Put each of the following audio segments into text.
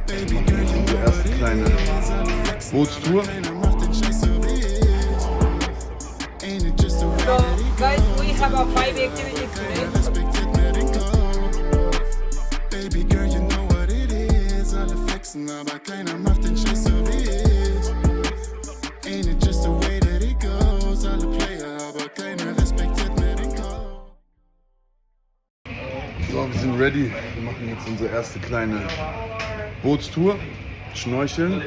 Unsere erste kleine Bootstour. So, guys, we have a 5 activities today. Aber keiner macht den Scheiß so wie ich. Ain't it just the way that it goes? Alle Player, aber keiner respektiert mehr den Code. So, wir sind ready. Wir machen jetzt unsere erste kleine Bootstour. Schnorcheln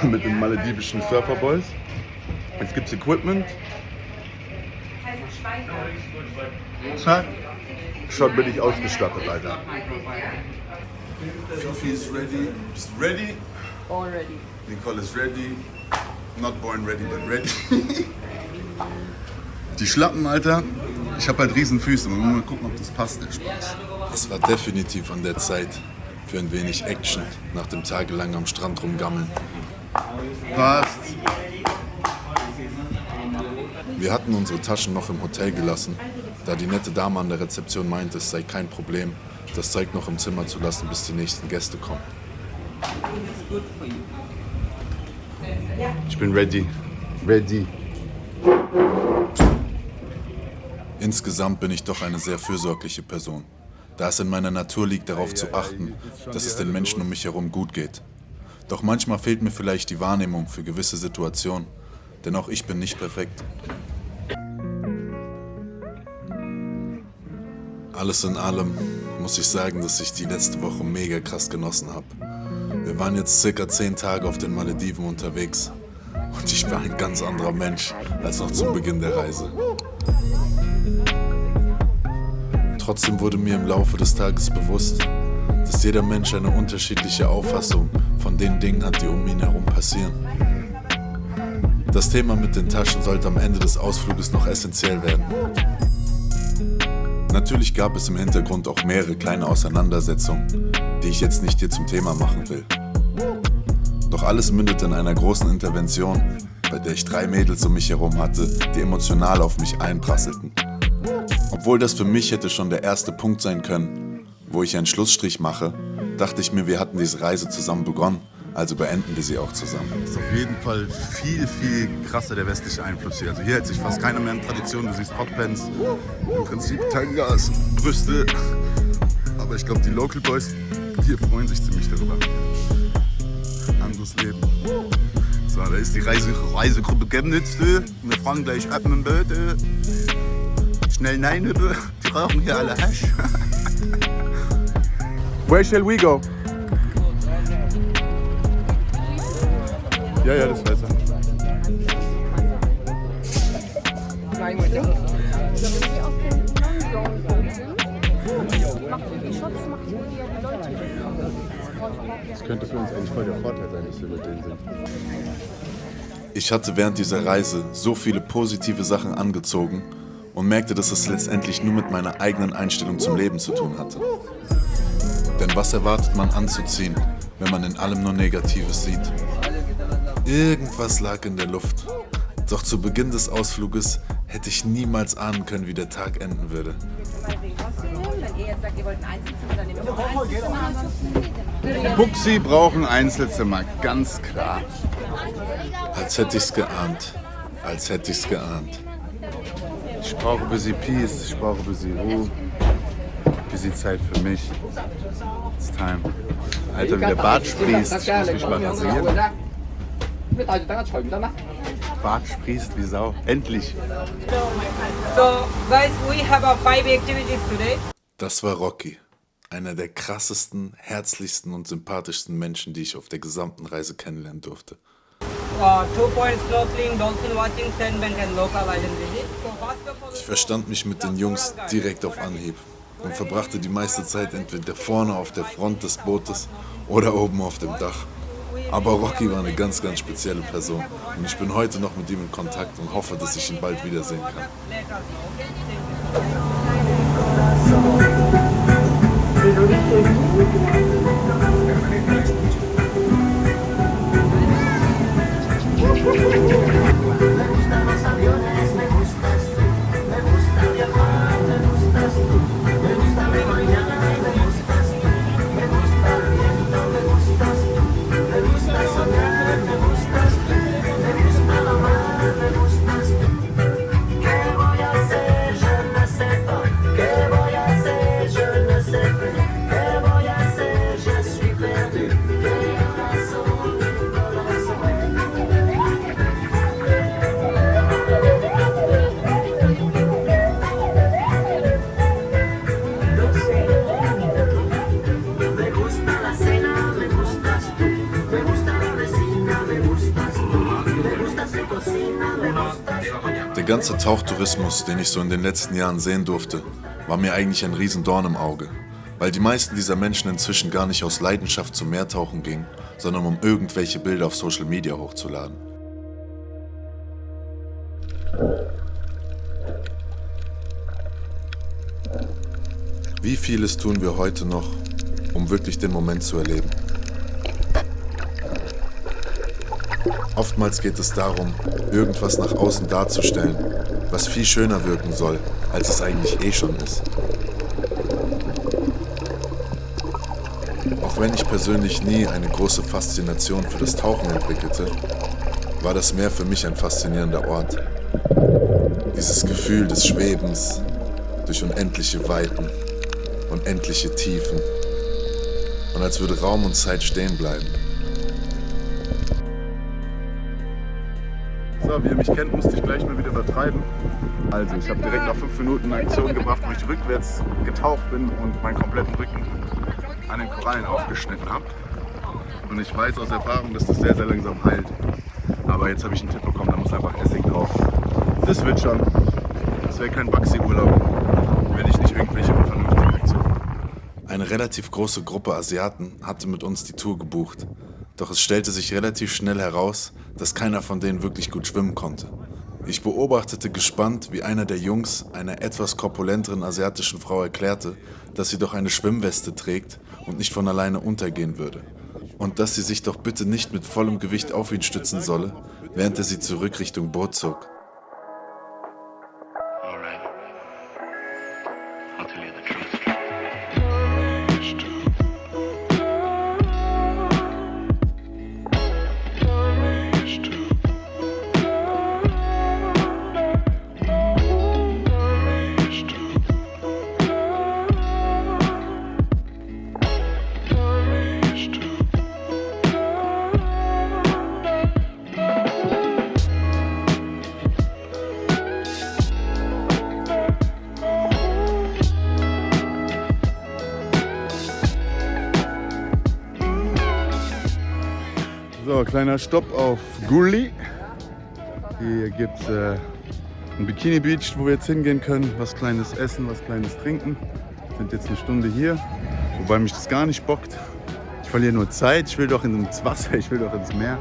mit den maledivischen Surferboys. Jetzt gibt's Equipment. Schon bin ich ausgestattet, Alter. Fifi is ready. Just ready. All ready. Nicole is ready. Not born ready, but ready. Die Schlappen, Alter. Ich hab halt riesen Füße. Wir müssen mal gucken, ob das passt, der Spaß. Es war definitiv an der Zeit für ein wenig Action nach dem tagelang am Strand rumgammeln. Passt. Wir hatten unsere Taschen noch im Hotel gelassen, da die nette Dame an der Rezeption meinte, es sei kein Problem, das Zeug noch im Zimmer zu lassen, bis die nächsten Gäste kommen. Ich bin ready. Ready. Insgesamt bin ich doch eine sehr fürsorgliche Person, da es in meiner Natur liegt, darauf zu achten, dass es den Menschen um mich herum gut geht. Doch manchmal fehlt mir vielleicht die Wahrnehmung für gewisse Situationen, denn auch ich bin nicht perfekt. Alles in allem muss ich sagen, dass ich die letzte Woche mega krass genossen habe. Wir waren jetzt circa 10 Tage auf den Malediven unterwegs und ich war ein ganz anderer Mensch als noch zum Beginn der Reise. Trotzdem wurde mir im Laufe des Tages bewusst, dass jeder Mensch eine unterschiedliche Auffassung von den Dingen hat, die um ihn herum passieren. Das Thema mit den Taschen sollte am Ende des Ausfluges noch essentiell werden. Natürlich gab es im Hintergrund auch mehrere kleine Auseinandersetzungen, die ich jetzt nicht hier zum Thema machen will. Doch alles mündete in einer großen Intervention, bei der ich 3 Mädels um mich herum hatte, die emotional auf mich einprasselten. Obwohl das für mich hätte schon der erste Punkt sein können, wo ich einen Schlussstrich mache, dachte ich mir, wir hatten diese Reise zusammen begonnen, also beenden wir sie auch zusammen. Das ist auf jeden Fall viel, viel krasser der westliche Einfluss hier. Also hier hält sich fast keiner mehr an Tradition. Du siehst Hotpants, im Prinzip Tangas, Brüste. Aber ich glaube, die Local Boys hier freuen sich ziemlich darüber. Anderes Leben. So, da ist die Reisegruppe Chemnitz. Wir fahren gleich ab mit dem Boot. Schnell nein, die rauchen hier alle Hasch. Where shall we go? Ja, das weiß er. Das könnte für uns eigentlich voll der Vorteil sein, dass wir mit denen sind. Ich hatte während dieser Reise so viele positive Sachen angezogen und merkte, dass es letztendlich nur mit meiner eigenen Einstellung zum Leben zu tun hatte. Denn was erwartet man anzuziehen, wenn man in allem nur Negatives sieht? Irgendwas lag in der Luft. Doch zu Beginn des Ausfluges hätte ich niemals ahnen können, wie der Tag enden würde. Buxi brauchen Einzelzimmer, ganz klar. Als hätte ich's geahnt. Als hätte ich's geahnt. Ich brauche ein bisschen Peace, ich brauche ein bisschen Ruhe. Ein bisschen Zeit für mich. It's time. Alter, wie der Bart sprießt. Ich muss mich mal rasieren. Bart sprießt wie Sau. Endlich. So, guys, we have a 5 activities today. Das war Rocky. Einer der krassesten, herzlichsten und sympathischsten Menschen, die ich auf der gesamten Reise kennenlernen durfte. 2 points snorkeling, dolphin watching, sandbank and local island visit. So, first of all, Ich verstand mich mit den Jungs direkt auf Anhieb und verbrachte die meiste Zeit entweder vorne auf der Front des Bootes oder oben auf dem Dach. Aber Rocky war eine ganz, ganz spezielle Person und ich bin heute noch mit ihm in Kontakt und hoffe, dass ich ihn bald wiedersehen kann. let us know, okay? ganze Tauchtourismus, den ich so in den letzten Jahren sehen durfte, war mir eigentlich ein Riesendorn im Auge, weil die meisten dieser Menschen inzwischen gar nicht aus Leidenschaft zum Meertauchen gingen, sondern um irgendwelche Bilder auf Social Media hochzuladen. Wie vieles tun wir heute noch, um wirklich den Moment zu erleben? Oftmals geht es darum, irgendwas nach außen darzustellen, was viel schöner wirken soll, als es eigentlich eh schon ist. Auch wenn ich persönlich nie eine große Faszination für das Tauchen entwickelte, war das Meer für mich ein faszinierender Ort. Dieses Gefühl des Schwebens durch unendliche Weiten, unendliche Tiefen und als würde Raum und Zeit stehen bleiben. So, wie ihr mich kennt, musste ich gleich mal wieder übertreiben. Also, ich habe direkt nach 5 Minuten eine Aktion gebracht, wo ich rückwärts getaucht bin und meinen kompletten Rücken an den Korallen aufgeschnitten habe. Und ich weiß aus Erfahrung, dass das sehr, sehr langsam heilt. Aber jetzt habe ich einen Tipp bekommen, da muss einfach Essig drauf. Das wird schon. Das wäre kein Baxi-Urlaub, wenn ich nicht irgendwelche unvernünftigen Aktionen. Eine relativ große Gruppe Asiaten hatte mit uns die Tour gebucht. Doch es stellte sich relativ schnell heraus, dass keiner von denen wirklich gut schwimmen konnte. Ich beobachtete gespannt, wie einer der Jungs einer etwas korpulenteren asiatischen Frau erklärte, dass sie doch eine Schwimmweste trägt und nicht von alleine untergehen würde. Und dass sie sich doch bitte nicht mit vollem Gewicht auf ihn stützen solle, während er sie zurück Richtung Boot zog. So, kleiner Stopp auf Gully. Hier gibt es einen Bikini Beach, wo wir jetzt hingehen können. Was Kleines essen, was Kleines trinken. Wir sind jetzt eine Stunde hier, wobei mich das gar nicht bockt. Ich verliere nur Zeit, ich will doch ins Wasser, ich will doch ins Meer.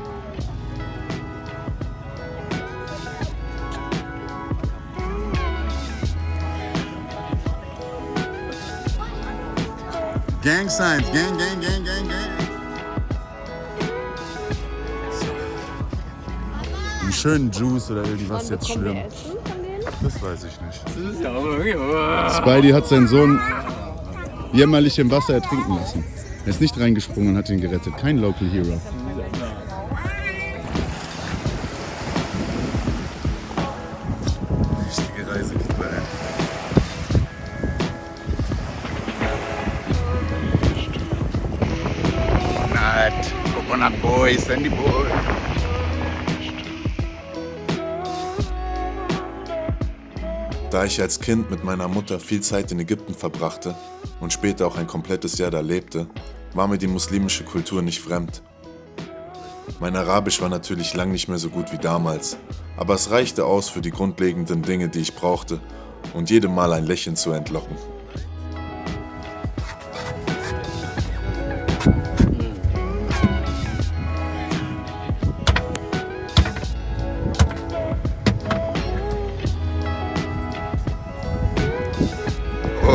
Gang Signs, gang, gang, gang, gang, gang. Einen schönen Juice oder irgendwas jetzt schlimm. Das weiß ich nicht. Spidey hat seinen Sohn jämmerlich im Wasser ertrinken lassen. Er ist nicht reingesprungen und hat ihn gerettet. Kein Local Hero. Richtige Reisegruppe, ey. Coconut Boy, Sandy Boy. Da ich als Kind mit meiner Mutter viel Zeit in Ägypten verbrachte und später auch ein komplettes Jahr da lebte, war mir die muslimische Kultur nicht fremd. Mein Arabisch war natürlich lang nicht mehr so gut wie damals, aber es reichte aus für die grundlegenden Dinge, die ich brauchte und jedem Mal ein Lächeln zu entlocken.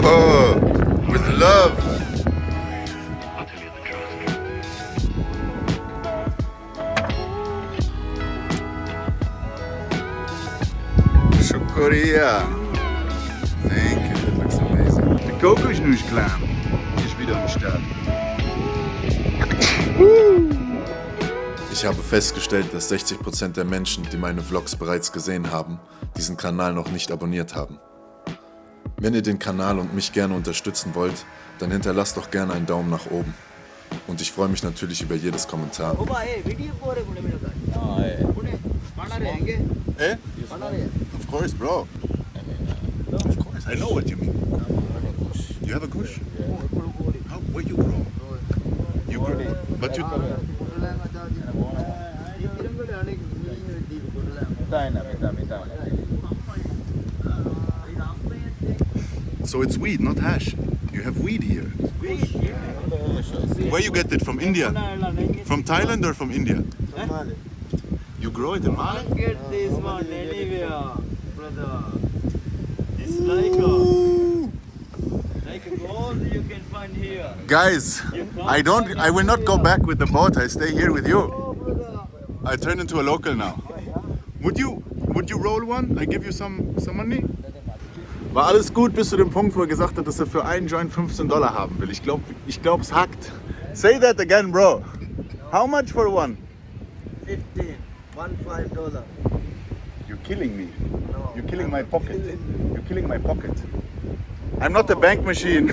Oh, with love. Shukriya. Thank you, that looks amazing. Die Coco ist nicht klein. Die ist wieder am Start. Ich habe festgestellt, dass 60% der Menschen, die meine Vlogs bereits gesehen haben, diesen Kanal noch nicht abonniert haben. Wenn ihr den Kanal und mich gerne unterstützen wollt, dann hinterlasst doch gerne einen Daumen nach oben. Und ich freue mich natürlich über jedes Kommentar. Eh? Of course, bro. Of course, I know what you mean. You have a kush? How? Where you grow? You grow? But you... So it's weed, not hash. You have weed here. Where you get it? From India? From Thailand or from India? You grow it in Mali? Get this one anywhere, brother. It's like a gold you can find here. Guys, I will not go back with the boat. I stay here with you. I turn into a local now. Would you roll one? I give you some money? War alles gut bis zu dem Punkt, wo er gesagt hat, dass er für einen Joint $15 haben will. Ich glaub, es hackt. Say that again, bro. How much for one? $15. You're killing me. You're killing my pocket. You're killing my pocket. I'm not a bank machine.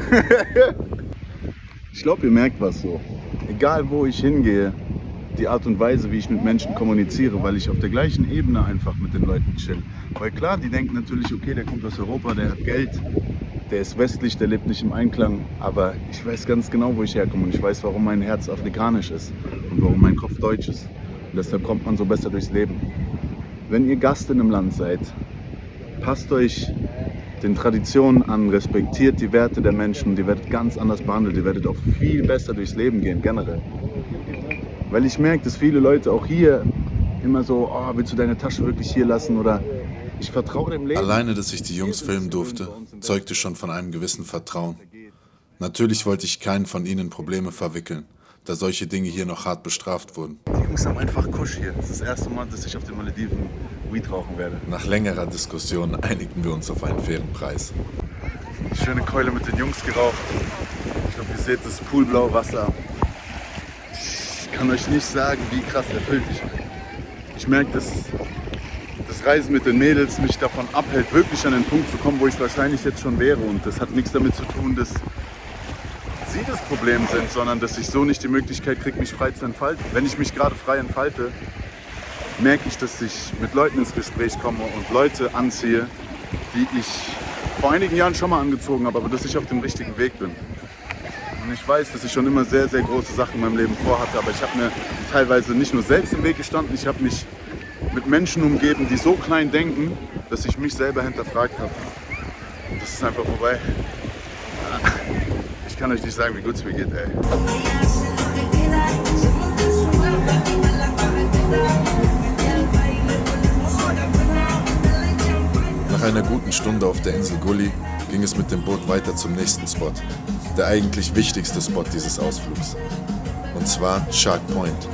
Ich glaube, ihr merkt was so. Egal wo ich hingehe, die Art und Weise, wie ich mit Menschen kommuniziere, weil ich auf der gleichen Ebene einfach mit den Leuten chill. Weil klar, die denken natürlich, okay, der kommt aus Europa, der hat Geld, der ist westlich, der lebt nicht im Einklang. Aber ich weiß ganz genau, wo ich herkomme und ich weiß, warum mein Herz afrikanisch ist und warum mein Kopf deutsch ist. Und deshalb kommt man so besser durchs Leben. Wenn ihr Gast in einem Land seid, passt euch den Traditionen an, respektiert die Werte der Menschen und ihr werdet ganz anders behandelt. Ihr werdet auch viel besser durchs Leben gehen, generell. Weil ich merke, dass viele Leute auch hier immer so, oh, willst du deine Tasche wirklich hier lassen oder ich vertraue dem Leben. Alleine, dass ich die Jungs filmen durfte, zeugte schon von einem gewissen Vertrauen. Natürlich wollte ich keinen von ihnen in Probleme verwickeln, da solche Dinge hier noch hart bestraft wurden. Die Jungs haben einfach Kusch hier. Das ist das erste Mal, dass ich auf den Malediven Weed rauchen werde. Nach längerer Diskussion einigten wir uns auf einen fairen Preis. Schöne Keule mit den Jungs geraucht. Ich glaube, ihr seht das poolblaue Wasser. Ich kann euch nicht sagen, wie krass erfüllt ich bin. Ich merke, dass das Reisen mit den Mädels mich davon abhält, wirklich an den Punkt zu kommen, wo ich wahrscheinlich jetzt schon wäre. Und das hat nichts damit zu tun, dass sie das Problem sind, sondern dass ich so nicht die Möglichkeit kriege, mich frei zu entfalten. Wenn ich mich gerade frei entfalte, merke ich, dass ich mit Leuten ins Gespräch komme und Leute anziehe, die ich vor einigen Jahren schon mal angezogen habe, aber dass ich auf dem richtigen Weg bin. Und ich weiß, dass ich schon immer sehr, sehr große Sachen in meinem Leben vorhatte, aber ich habe mir teilweise nicht nur selbst im Weg gestanden, ich habe mich mit Menschen umgeben, die so klein denken, dass ich mich selber hinterfragt habe. Und das ist einfach vorbei. Ich kann euch nicht sagen, wie gut es mir geht, ey. Nach einer guten Stunde auf der Insel Gully ging es mit dem Boot weiter zum nächsten Spot. Der eigentlich wichtigste Spot dieses Ausflugs. Und zwar Shark Point.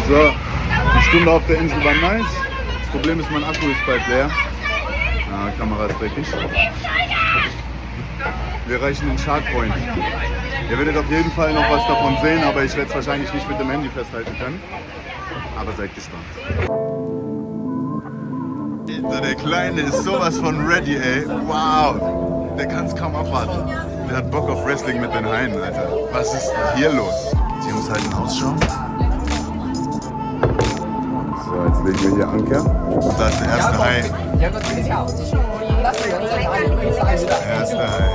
So, die Stunde auf der Insel war nice. Das Problem ist, mein Akku ist bald leer. Die Kamera ist dreckig. Wir erreichen den Shark Point. Ihr werdet auf jeden Fall noch was davon sehen, aber ich werde es wahrscheinlich nicht mit dem Handy festhalten können. Aber seid gespannt. Alter, der Kleine ist sowas von ready, ey. Wow, der kann es kaum abwarten. Der hat Bock auf Wrestling mit den Haien, Alter. Was ist hier los? Die Jungs halten Ausschau. So, jetzt legen wir hier Anker. Da ist der erste Hai. Der erste Hai.